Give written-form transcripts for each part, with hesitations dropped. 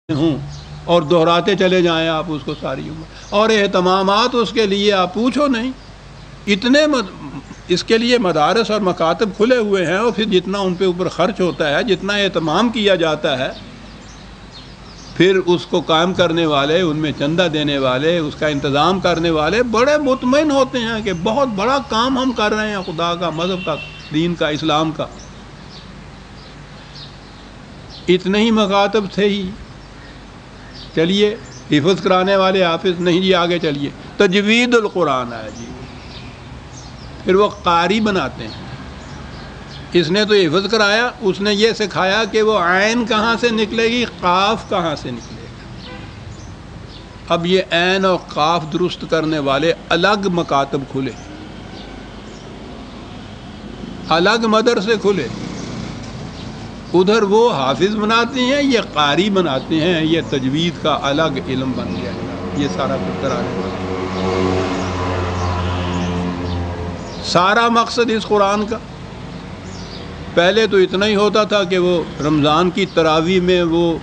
ہوں اور دہراتے چلے جائیں آپ اس کو ساری عمر، اور اہتمامات اس کے لیے آپ پوچھو نہیں، اتنے اس کے لیے مدارس اور مکاتب کھلے ہوئے ہیں، اور پھر جتنا ان پہ اوپر خرچ ہوتا ہے، جتنا اہتمام کیا جاتا ہے، پھر اس کو قائم کرنے والے، ان میں چندہ دینے والے، اس کا انتظام کرنے والے بڑے مطمئن ہوتے ہیں کہ بہت بڑا کام ہم کر رہے ہیں، خدا کا، مذہب کا، دین کا، اسلام کا۔ اتنے ہی مکاتب تھے ہی، چلیے حفظ کرانے والے حافظ نہیں جی، آگے چلیے تجوید القرآن ہے جی، پھر وہ قاری بناتے ہیں۔ اس نے تو حفظ کرایا، اس نے یہ سکھایا کہ وہ عین کہاں سے نکلے گی، قاف کہاں سے نکلے گا۔ اب یہ عین اور قاف درست کرنے والے الگ مکاتب کھلے، الگ مدرسے کھلے، ادھر وہ حافظ بناتے ہیں، یہ قاری بناتے ہیں، یہ تجوید کا الگ علم بن گیا ہے۔ یہ سارا کچھ کرانے والا سارا مقصد اس قرآن کا، پہلے تو اتنا ہی ہوتا تھا کہ وہ رمضان کی تراویح میں وہ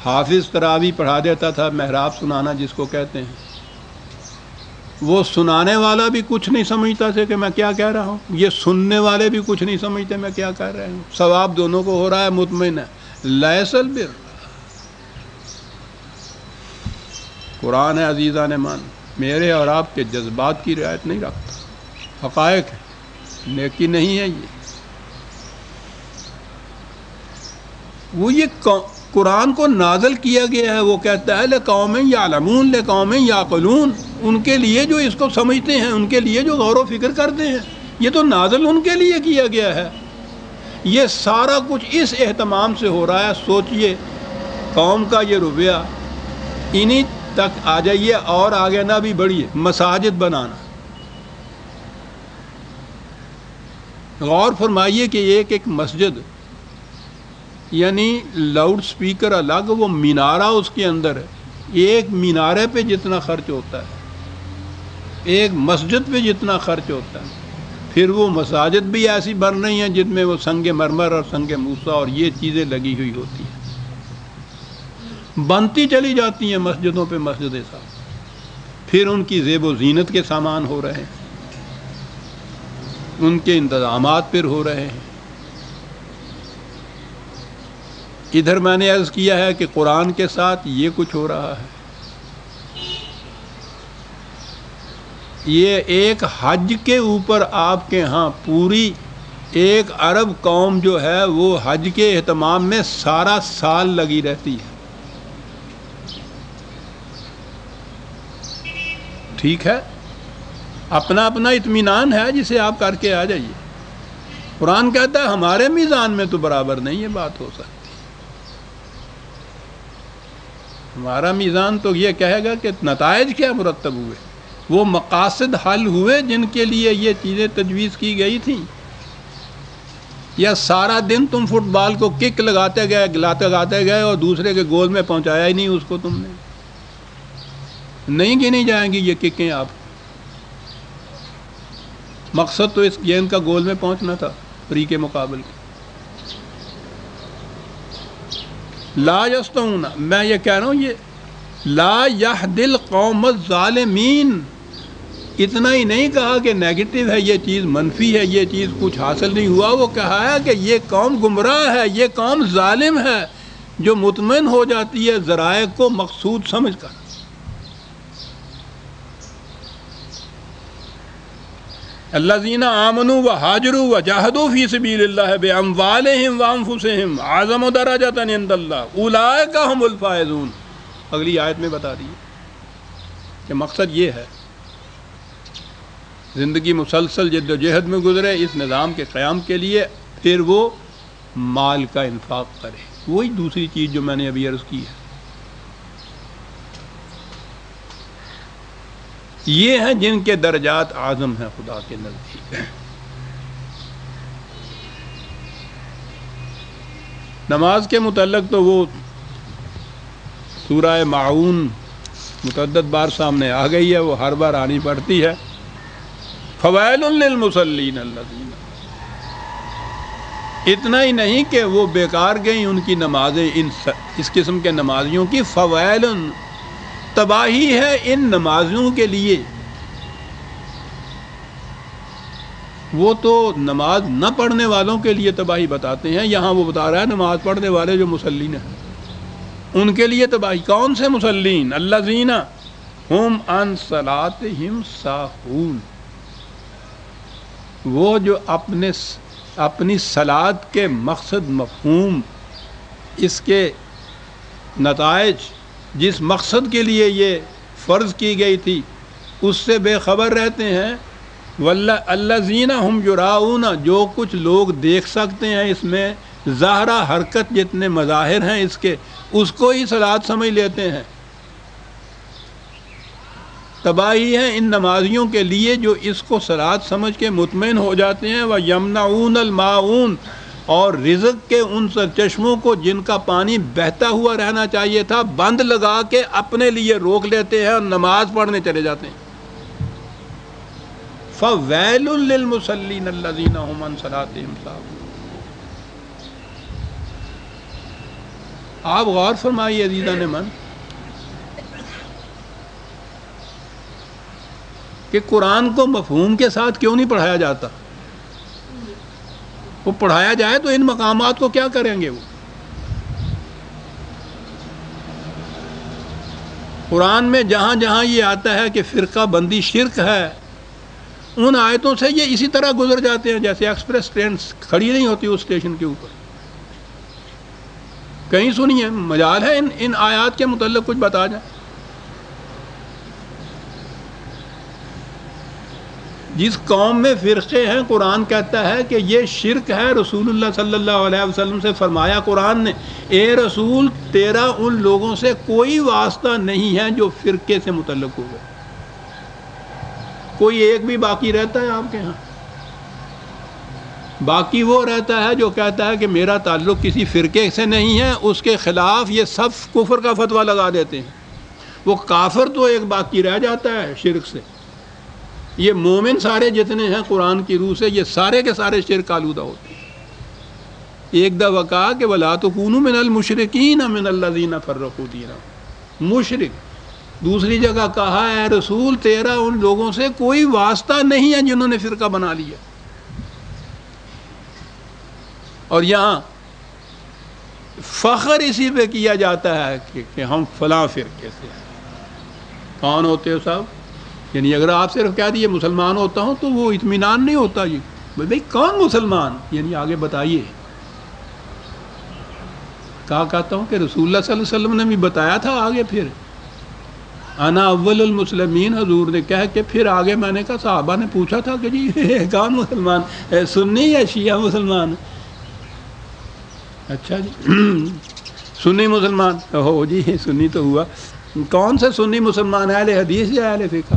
حافظ تراویح پڑھا دیتا تھا، محراب سنانا جس کو کہتے ہیں۔ وہ سنانے والا بھی کچھ نہیں سمجھتا تھا کہ میں کیا کہہ رہا ہوں، یہ سننے والے بھی کچھ نہیں سمجھتے میں کیا کہہ رہا ہوں، ثواب دونوں کو ہو رہا ہے، مطمئن ہے۔ لیس البر، قرآن ہے عزیزان مان، میرے اور آپ کے جذبات کی رعایت نہیں رکھتا، حقائق ہے، نیکی نہیں ہے یہ۔ وہ یہ قرآن کو نازل کیا گیا ہے، وہ کہتا ہے لقوم یعلمون لقوم یعقلون، ان کے لیے جو اس کو سمجھتے ہیں، ان کے لیے جو غور و فکر کرتے ہیں، یہ تو نازل ان کے لیے کیا گیا ہے۔ یہ سارا کچھ اس اہتمام سے ہو رہا ہے۔ سوچئے قوم کا یہ رویہ، انہی تک آ جائیے اور آگے نہ بھی بڑھیے، مساجد بنانا۔ غور فرمائیے کہ ایک ایک مسجد، یعنی لاؤڈ سپیکر الگ، وہ مینارہ اس کے اندر ہے، ایک مینارے پہ جتنا خرچ ہوتا ہے، ایک مسجد پہ جتنا خرچ ہوتا ہے، پھر وہ مساجد بھی ایسی بن رہی ہیں جن میں وہ سنگ مرمر اور سنگ موسیٰ اور یہ چیزیں لگی ہوئی ہوتی ہیں، بنتی چلی جاتی ہیں مسجدوں پہ مسجدیں صاحب، پھر ان کی زیب و زینت کے سامان ہو رہے ہیں، ان کے انتظامات پھر ہو رہے ہیں۔ ادھر میں نے عرض کیا ہے کہ قرآن کے ساتھ یہ کچھ ہو رہا ہے۔ یہ ایک حج کے اوپر آپ کے ہاں پوری ایک عرب قوم جو ہے وہ حج کے اہتمام میں سارا سال لگی رہتی ہے۔ ٹھیک ہے، اپنا اپنا اطمینان ہے جسے آپ کر کے آ جائیے۔ قرآن کہتا ہے ہمارے میزان میں تو برابر نہیں یہ بات ہو سکتی، ہمارا میزان تو یہ کہے گا کہ نتائج کیا مرتب ہوئے، وہ مقاصد حل ہوئے جن کے لیے یہ چیزیں تجویز کی گئی تھیں، یا سارا دن تم فٹ بال کو کک لگاتے گئے اور دوسرے کے گول میں پہنچایا ہی نہیں اس کو تم نے۔ نہیں گنی جائیں گی یہ ککیں آپ، مقصد تو اس گیند کا گول میں پہنچنا تھا فری کے مقابل کے۔ لا یستعون، میں یہ کہہ رہا ہوں، یہ لا یہدی القوم الظالمین، اتنا ہی نہیں کہا کہ نیگیٹو ہے، یہ چیز منفی ہے، یہ چیز کچھ حاصل نہیں ہوا، وہ کہا ہے کہ یہ قوم گمراہ ہے، یہ قوم ظالم ہے، جو مطمئن ہو جاتی ہے ذرائع کو مقصود سمجھ کر۔ الذین آمنوا وہاجروا وجاہدوا فی سبیل اللہ باموالہم وانفسہم اعظم درجۃ عند اللہ اولئک ھم الفائزون۔ اگلی آیت میں بتا دیے کہ مقصد یہ ہے، زندگی مسلسل جد و جہد میں گزرے اس نظام کے قیام کے لیے، پھر وہ مال کا انفاق کرے۔ وہی دوسری چیز جو میں نے ابھی عرض کی ہے، یہ ہیں جن کے درجات اعظم ہیں خدا کے نزدیک۔ نماز کے متعلق تو وہ سورہ معون متعدد بار سامنے آ گئی ہے، وہ ہر بار آنی پڑتی ہے۔ فویل للمصلین الذین، اتنا ہی نہیں کہ وہ بیکار گئیں ان کی نمازیں، اس قسم کے نمازیوں کی، فویل، تباہی ہے ان نمازیوں کے لیے۔ وہ تو نماز نہ پڑھنے والوں کے لیے تباہی بتاتے ہیں، یہاں وہ بتا رہا ہے نماز پڑھنے والے جو مسلین ہیں ان کے لیے تباہی۔ کون سے مسلین؟ الذین ہم عن صلاتہم ساہون، وہ جو اپنی صلات کے مقصد، مفہوم، اس کے نتائج، جس مقصد کے لیے یہ فرض کی گئی تھی اس سے بے خبر رہتے ہیں۔ والذین ہم یراؤون، جو کچھ لوگ دیکھ سکتے ہیں اس میں ظاہرہ حرکت، جتنے مظاہر ہیں اس کے، اس کو ہی صلاۃ سمجھ لیتے ہیں۔ تباہی ہے ان نمازیوں کے لیے جو اس کو صلاۃ سمجھ کے مطمئن ہو جاتے ہیں۔ وَيَمْنَعُونَ الْمَاعُونَ، اور رزق کے ان سرچشموں کو جن کا پانی بہتا ہوا رہنا چاہیے تھا بند لگا کے اپنے لیے روک لیتے ہیں اور نماز پڑھنے چلے جاتے ہیں۔ فَوَيْلٌ لِّلْمُصَلِّينَ الَّذِينَ هُمْ عَنْ صَلَاتِهِمْ سَاهُونَ۔ آپ غور فرمائیے عزیزان من کہ قرآن کو مفہوم کے ساتھ کیوں نہیں پڑھایا جاتا؟ وہ پڑھایا جائے تو ان مقامات کو کیا کریں گے؟ وہ قرآن میں جہاں جہاں یہ آتا ہے کہ فرقہ بندی شرک ہے، ان آیتوں سے یہ اسی طرح گزر جاتے ہیں جیسے ایکسپریس ٹرین کھڑی نہیں ہوتی اس اسٹیشن کے اوپر۔ کہیں سنیے، مجال ہے ان آیات کے متعلق کچھ بتا جائیں۔ جس قوم میں فرقے ہیں قرآن کہتا ہے کہ یہ شرک ہے۔ رسول اللہ صلی اللہ علیہ وسلم سے فرمایا قرآن نے، اے رسول تیرا ان لوگوں سے کوئی واسطہ نہیں ہے جو فرقے سے متعلق ہو گئے۔ کوئی ایک بھی باقی رہتا ہے آپ کے ہاں؟ باقی وہ رہتا ہے جو کہتا ہے کہ میرا تعلق کسی فرقے سے نہیں ہے، اس کے خلاف یہ سب کفر کا فتویٰ لگا دیتے ہیں۔ وہ کافر تو ایک باقی رہ جاتا ہے شرک سے۔ یہ مومن سارے جتنے ہیں قرآن کی روح سے یہ سارے کے سارے شرک آلودہ ہوتے ہیں۔ ایک دفعہ کہا کہ وَلَا تَكُونُوا مِنَ الْمُشْرِكِينَ مِنَ الَّذِينَ فَرَّقُوا دِينَهُمْ، مشرک۔ دوسری جگہ کہا اے رسول تیرا ان لوگوں سے کوئی واسطہ نہیں ہے جنہوں نے فرقہ بنا لیا۔ اور یہاں فخر اسی پہ کیا جاتا ہے کہ ہم فلاں فرقے سے ہیں۔ کون ہوتے ہو صاحب؟ یعنی اگر آپ صرف کہہ دیے مسلمان ہوتا ہوں تو وہ اطمینان نہیں ہوتا جی۔ بھائی کون مسلمان؟ یعنی آگے بتائیے۔ کہتا ہوں کہ رسول اللہ صلی اللہ علیہ وسلم نے بھی بتایا تھا آگے، پھر انا اول المسلمین حضور نے کہہ کے پھر آگے میں نے کہا صحابہ نے پوچھا تھا کہ جی کون مسلمان، سنی یا شیعہ مسلمان؟ اچھا جی سنی مسلمان ہو جی، سنی تو ہوا۔ کون سے سنی مسلمان؟ اہل حدیث یا اہل فقہ؟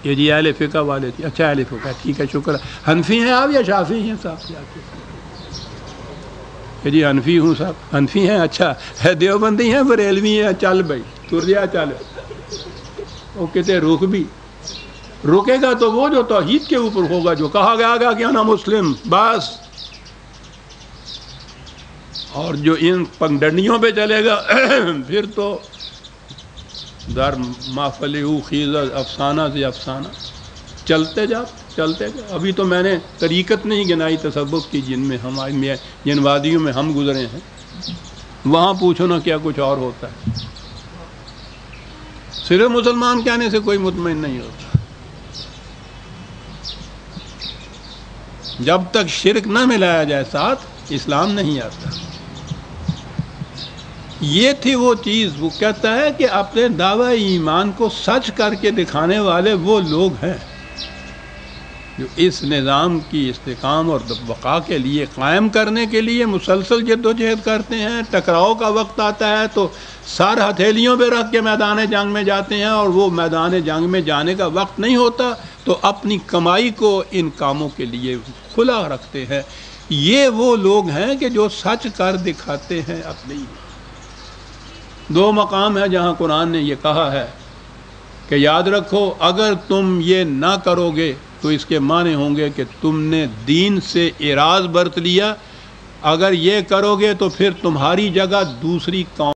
یہ جی اہل فقہ والے تھے۔ اچھا اہل فقہ، ٹھیک ہے، شکر ہے۔ حنفی ہیں آپ یا شافعی ہیں صاحب؟ کہ جی حنفی ہوں صاحب۔ حنفی ہیں، اچھا ہے۔ دیوبندی ہیں، بریلوی ہیں، چل بھائی تر جا چل۔ وہ کہتے رک بھی رکے گا تو وہ جو توحید کے اوپر ہوگا، جو کہا گیا گا کہ انا مسلم، بس۔ اور جو ان پگڈنڈیوں پہ چلے گا پھر تو در محفل خیز افسانہ سے افسانہ چلتے جا۔ ابھی تو میں نے طریقت نہیں گنائی تصوف کی جن میں جن وادیوں میں ہم گزرے ہیں، وہاں پوچھو نا کیا کچھ اور ہوتا ہے۔ صرف مسلمان کہنے سے کوئی مطمئن نہیں ہوتا۔ جب تک شرک نہ ملایا جائے ساتھ اسلام نہیں آتا۔ یہ تھی وہ چیز۔ وہ کہتا ہے کہ اپنے دعوی ایمان کو سچ کر کے دکھانے والے وہ لوگ ہیں جو اس نظام کی استحکام اور بقا کے لیے، قائم کرنے کے لیے مسلسل جد و جہد کرتے ہیں۔ ٹکراؤ کا وقت آتا ہے تو سر ہتھیلیوں پہ رکھ کے میدان جنگ میں جاتے ہیں، اور وہ میدان جنگ میں جانے کا وقت نہیں ہوتا تو اپنی کمائی کو ان کاموں کے لیے کھلا رکھتے ہیں۔ یہ وہ لوگ ہیں کہ جو سچ کر دکھاتے ہیں اپنی۔ دو مقام ہے جہاں قرآن نے یہ کہا ہے کہ یاد رکھو اگر تم یہ نہ کرو گے تو اس کے معنی ہوں گے کہ تم نے دین سے اعراض برت لیا، اگر یہ کرو گے تو پھر تمہاری جگہ دوسری قوم